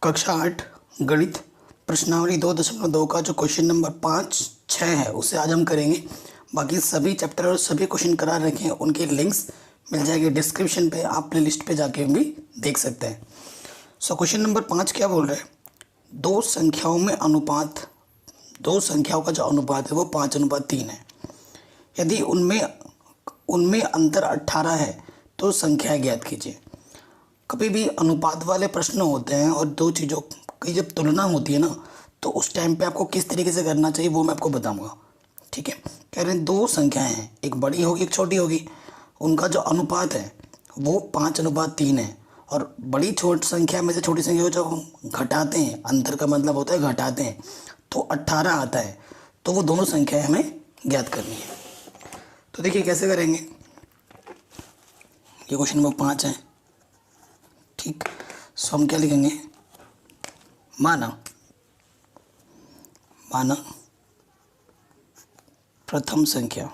कक्षा 8 गणित प्रश्नावली 2.2 का जो क्वेश्चन नंबर 5-6 है उसे आज हम करेंगे। बाकी सभी चैप्टर और सभी क्वेश्चन करा रखे हैं, उनके लिंक्स मिल जाएंगे डिस्क्रिप्शन पे, आप प्ले लिस्ट पे जाके भी देख सकते हैं। क्वेश्चन नंबर 5 क्या बोल रहे हैं, दो संख्याओं में अनुपात, दो संख्याओं का जो अनुपात है वो 5:3 है। यदि उनमें अंतर 18 है तो संख्या ज्ञात कीजिए। कभी भी अनुपात वाले प्रश्न होते हैं और दो चीज़ों की जब तुलना होती है ना, तो उस टाइम पे आपको किस तरीके से करना चाहिए वो मैं आपको बताऊंगा। ठीक है, कह रहे हैं दो संख्याएं हैं, एक बड़ी होगी एक छोटी होगी, उनका जो अनुपात है वो 5:3 है। और बड़ी छोटी संख्या में से छोटी संख्या को जब हम घटाते हैं, अंतर का मतलब होता है घटाते हैं, तो 18 आता है। तो वो दोनों संख्याएं हमें ज्ञात करनी है। तो देखिए कैसे करेंगे। ये क्वेश्चन नंबर 5 है। ठीक, सो हम क्या लिखेंगे, माना प्रथम संख्या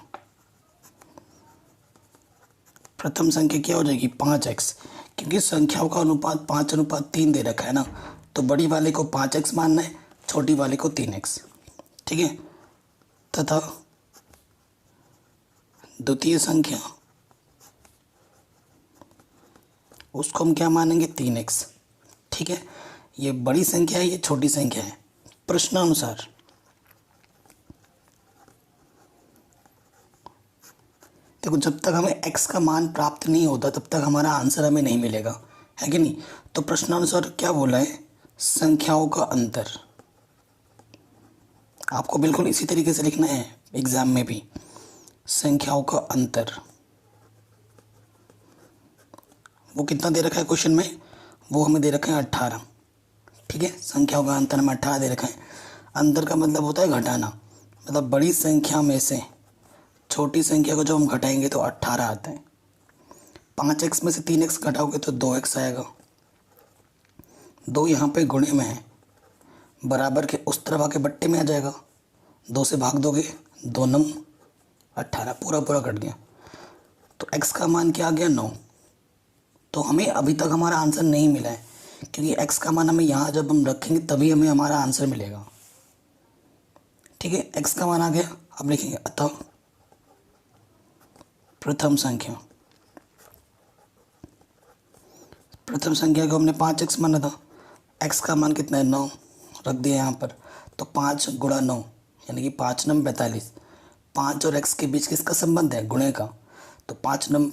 क्या हो जाएगी 5x, क्योंकि संख्याओं का अनुपात 5:3 दे रखा है ना, तो बड़ी वाले को 5x मानना है, छोटी वाले को 3x। ठीक है, तथा द्वितीय संख्या उसको हम क्या मानेंगे 3x। ठीक है, ये बड़ी संख्या है, ये छोटी संख्या है। प्रश्नानुसार देखो, जब तक हमें x का मान प्राप्त नहीं होता तब तक हमारा आंसर हमें नहीं मिलेगा, है कि नहीं। तो प्रश्नानुसार क्या बोला है, संख्याओं का अंतर। आपको बिल्कुल इसी तरीके से लिखना है एग्जाम में भी, संख्याओं का अंतर। वो कितना दे रखा है क्वेश्चन में, वो हमें दे रखा है 18। ठीक है, संख्याओं का अंतर हमें 18 दे रखा है। अंतर का मतलब होता है घटाना, मतलब बड़ी संख्या में से छोटी संख्या को जब हम घटाएंगे तो 18 आता है। 5x में से 3x घटाओगे तो 2x आएगा। 2 यहाँ पे गुणे में है, बराबर के उस तरफ आके बट्टे में आ जाएगा। 2 से भाग दोगे, 2 9 18, पूरा पूरा कट गया। तो x का मान क्या आ गया 9। तो हमें अभी तक हमारा आंसर नहीं मिला है, क्योंकि x का मान हमें यहाँ जब हम रखेंगे तभी हमें हमारा आंसर मिलेगा। ठीक है, x का मान आ गया। अब लिखेंगे अतः प्रथम संख्या को हमने 5x माना था, x का मान कितना है 9, रख दिया यहाँ पर। तो 5 गुणा 9 यानी कि 5 9 45। 5 और x के बीच किसका संबंध है, गुणे का। तो 5 9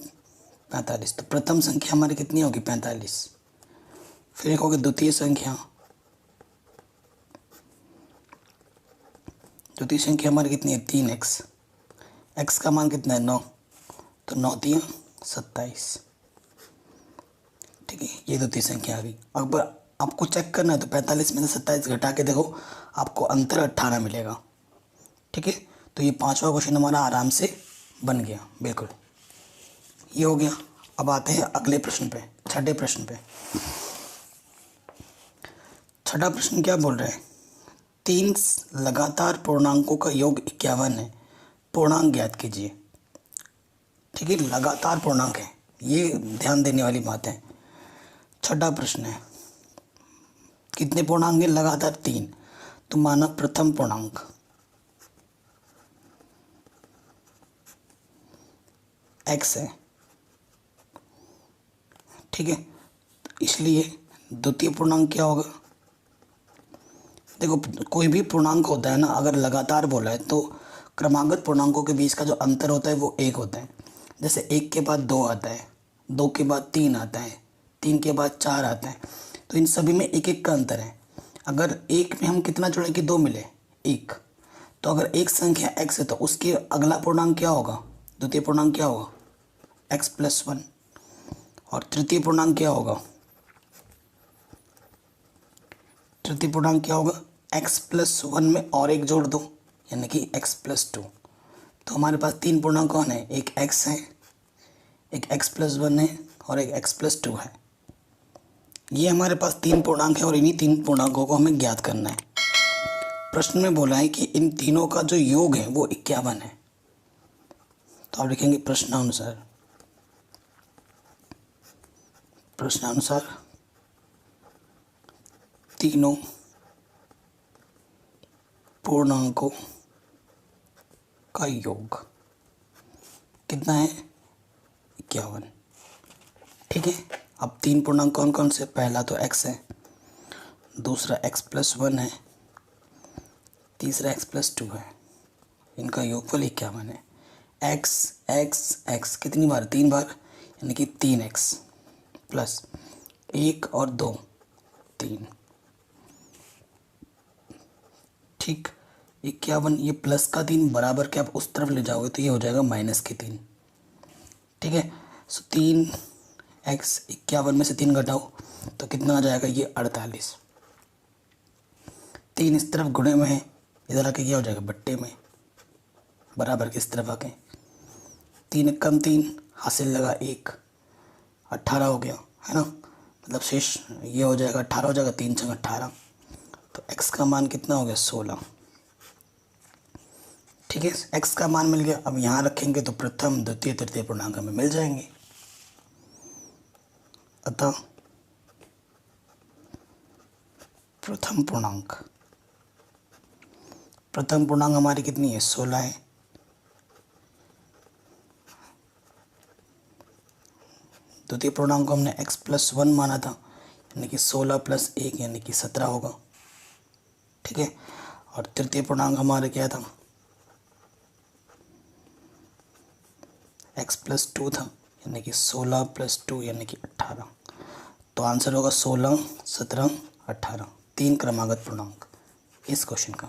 45। तो प्रथम संख्या हमारी कितनी होगी 45। फिर एक होगी द्वितीय संख्या हमारी कितनी है 3x। x का मान कितना है 9, तो 9 3 27। ठीक है, ये द्वितीय संख्या आ गई। अब आपको चेक करना है तो 45 में से 27 घटा के देखो, आपको अंतर 18 मिलेगा। ठीक है, तो ये 5वां क्वेश्चन हमारा आराम से बन गया। बिल्कुल ये हो गया। अब आते हैं अगले प्रश्न पे, छठे प्रश्न पे। छठा प्रश्न क्या बोल रहे हैं, 3 लगातार पूर्णांकों का योग 51 है, पूर्णांक ज्ञात कीजिए। ठीक है, लगातार पूर्णांक है, ये ध्यान देने वाली बात है। छठा प्रश्न है, कितने पूर्णांक है लगातार 3। तो माना प्रथम पूर्णांक x है। ठीक है, इसलिए द्वितीय पूर्णांक क्या होगा। देखो, कोई भी पूर्णांक होता है ना, अगर लगातार बोला है तो क्रमागत पूर्णांकों के बीच का जो अंतर होता है वो 1 होता है। जैसे 1 के बाद 2 आता है, 2 के बाद 3 आता है, 3 के बाद 4 आता है। तो इन सभी में 1 का अंतर है। अगर 1 में हम कितना जोड़ें कि 2 मिले 1, तो अगर एक संख्या x है तो उसके अगला पूर्णांक क्या होगा, द्वितीय पूर्णांक क्या होगा x+1। और तृतीय पूर्णांक क्या होगा, x+1 में और एक जोड़ दो यानी कि x+2। तो हमारे पास 3 पूर्णांक कौन है, एक x है, एक x+1 है और एक x+2 है। ये हमारे पास 3 पूर्णांक है और इन्हीं 3 पूर्णांकों को हमें ज्ञात करना है। प्रश्न में बोला है कि इन तीनों का जो योग है वो 51 है। तो आप लिखेंगे प्रश्नानुसार तीनों पूर्णांकों का योग कितना है? 51। ठीक है, अब तीन पूर्णांक कौन कौन से? पहला तो x है, दूसरा x+1 है, तीसरा x+2 है। इनका योगफल 51 है। x x x कितनी बार? 3 बार, यानी कि 3x प्लस 1 और 2 3। ठीक, 51। ये प्लस का 3 बराबर के आप उस तरफ ले जाओगे तो ये हो जाएगा माइनस के 3। ठीक है, सो 3x 51 में से 3 घटाओ तो कितना आ जाएगा? ये 48। 3 इस तरफ गुणे में है, इधर आके क्या हो जाएगा? बट्टे में, बराबर के इस तरफ आके 3 कम 3 हासिल लगा 1, 18 हो गया, है ना। मतलब शेष ये हो जाएगा 18 हो जाएगा, 3 छंग 18। तो x का मान कितना हो गया? 16। ठीक है, x का मान मिल गया। अब यहाँ रखेंगे तो प्रथम द्वितीय तृतीय पूर्णांक हमें मिल जाएंगे। अतः प्रथम पूर्णांक हमारी कितनी है? 16 है। द्वितीय पूर्णांक को हमने x+1 माना था, यानी कि 16 + 1 यानी कि 17 होगा। ठीक है, और तृतीय पूर्णांक हमारे क्या था? x+2 था, यानी कि 16 + 2 यानी कि 18। तो आंसर होगा 16, 17, 18, 3 क्रमागत पूर्णांक इस क्वेश्चन का।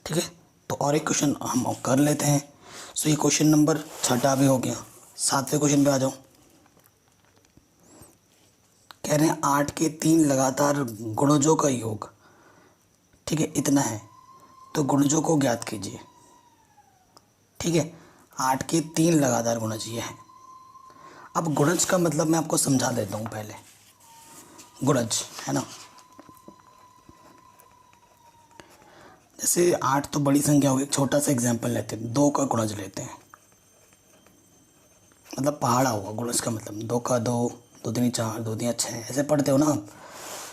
ठीक है, तो और एक क्वेश्चन हम कर लेते हैं। सो ये क्वेश्चन नंबर 6 भी हो गया। 7वें क्वेश्चन पे आ जाओ। कह रहे हैं 8 के 3 लगातार गुणजों का योग, ठीक है, इतना है, तो गुणजों को ज्ञात कीजिए। ठीक है, 8 के 3 लगातार गुणज ये है। अब गुणज का मतलब मैं आपको समझा देता हूँ पहले। गुणज है ना, जैसे 8 तो बड़ी संख्या होगी। एक छोटा सा एग्जांपल लेते हैं, 2 का गुणज लेते हैं, मतलब पहाड़ा हुआ। गुणज का मतलब 2 का 2, 2 दूनी 4, 2 दूनी 6, ऐसे पढ़ते हो ना आप।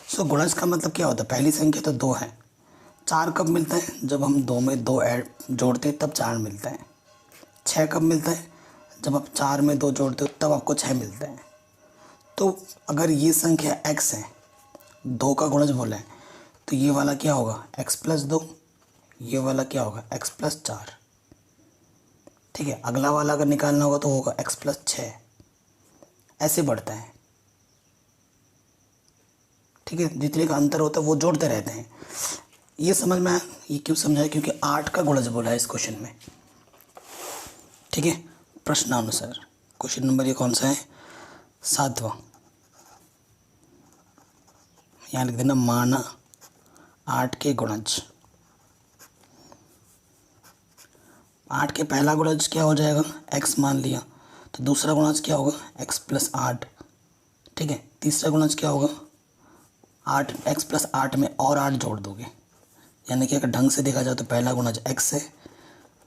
सो गुणज का मतलब क्या होता है? पहली संख्या तो 2 है। 4 कब मिलता है? जब हम 2 में 2 ऐड जोड़ते हैं तब 4 मिलता है। 6 कब मिलता है? जब आप 4 में 2 जोड़ते हो तब आपको 6 मिलता है। तो अगर ये संख्या x है, 2 का गुणज बोला है, तो ये वाला क्या होगा? x+2, ये वाला क्या होगा? x+4। ठीक है, अगला वाला अगर निकालना होगा तो होगा x+6। ऐसे बढ़ता है। ठीक है, जितने का अंतर होता है वो जोड़ते रहते हैं। ये समझ में आया? ये क्यों समझाया? क्योंकि 8 का गुणज बोला है इस क्वेश्चन में। ठीक है, प्रश्नानुसार क्वेश्चन नंबर ये कौन सा है? 7वां। यहाँ लिख देना, माना 8 के गुणज। 8 के पहला गुणज क्या हो जाएगा? x मान लिया, तो दूसरा गुणज क्या होगा? x+8। ठीक है, तीसरा गुणज क्या होगा? 8, x+8 में और 8 जोड़ दोगे, यानी कि अगर ढंग से देखा जाए तो पहला गुणज x है,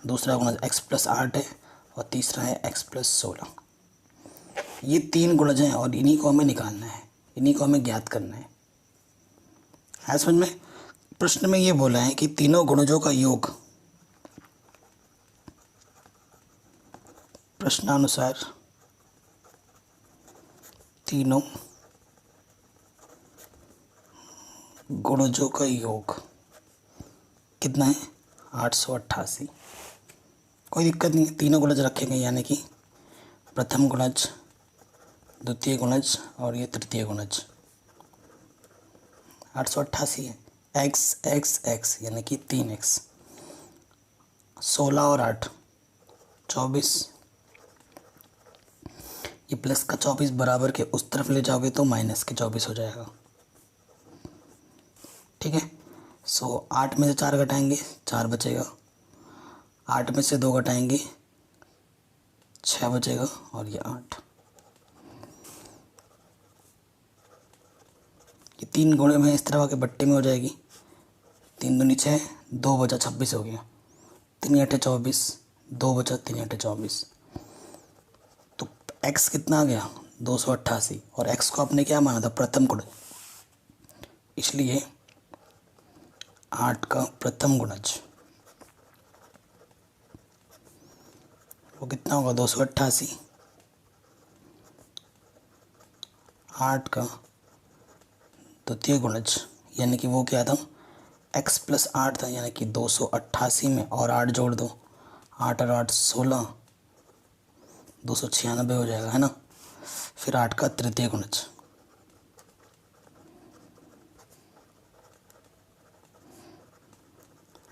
दूसरा गुणज x+8 है, और तीसरा है x+16। ये 3 गुणज हैं और इन्हीं को हमें निकालना है, इन्हीं को हमें ज्ञात करना है। समझ में? प्रश्न में ये बोला है कि तीनों गुणजों का योग प्रश्नानुसार तीनों गुणजों का योग कितना है? 888। कोई दिक्कत नहीं है, तीनों गुणज रखेंगे, यानी कि प्रथम गुणज, द्वितीय गुणज और ये तृतीय गुणज। 888 है। x x x यानी कि 3x। 16 और 8 24। ये प्लस का 24 बराबर के उस तरफ ले जाओगे तो माइनस के 24 हो जाएगा। ठीक है, सो 8 में से 4 घटाएंगे 4 बचेगा, 8 में से 2 घटाएंगे 6 बचेगा, और ये 8। ये 3 गुणे में इस तरह के बट्टे में हो जाएगी। 3 दूनी 6, 2 बचा 26 हो गया, 3 8 24, 2 बचा 3 8 24। तो x कितना आ गया? 288। और x को आपने क्या माना था? प्रथम गुणज। इसलिए 8 का प्रथम गुणज वो कितना होगा 288। 8 का द्वितीय गुणज यानी कि वो क्या था x + 8 था, यानी कि 288 में और 8 जोड़ दो, 8 और 8 16, 296 हो जाएगा, है ना। फिर 8 का तृतीय गुणज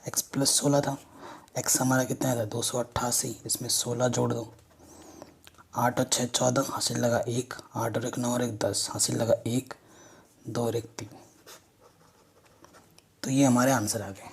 x + 16 था, x हमारा कितना था 288, इसमें 16 जोड़ दो, 8 और 6 14, हासिल लगा 1, 8 और 1 9 और 1 10, हासिल लगा 1, 2 और 1 3। तो ये हमारे आंसर आ गए।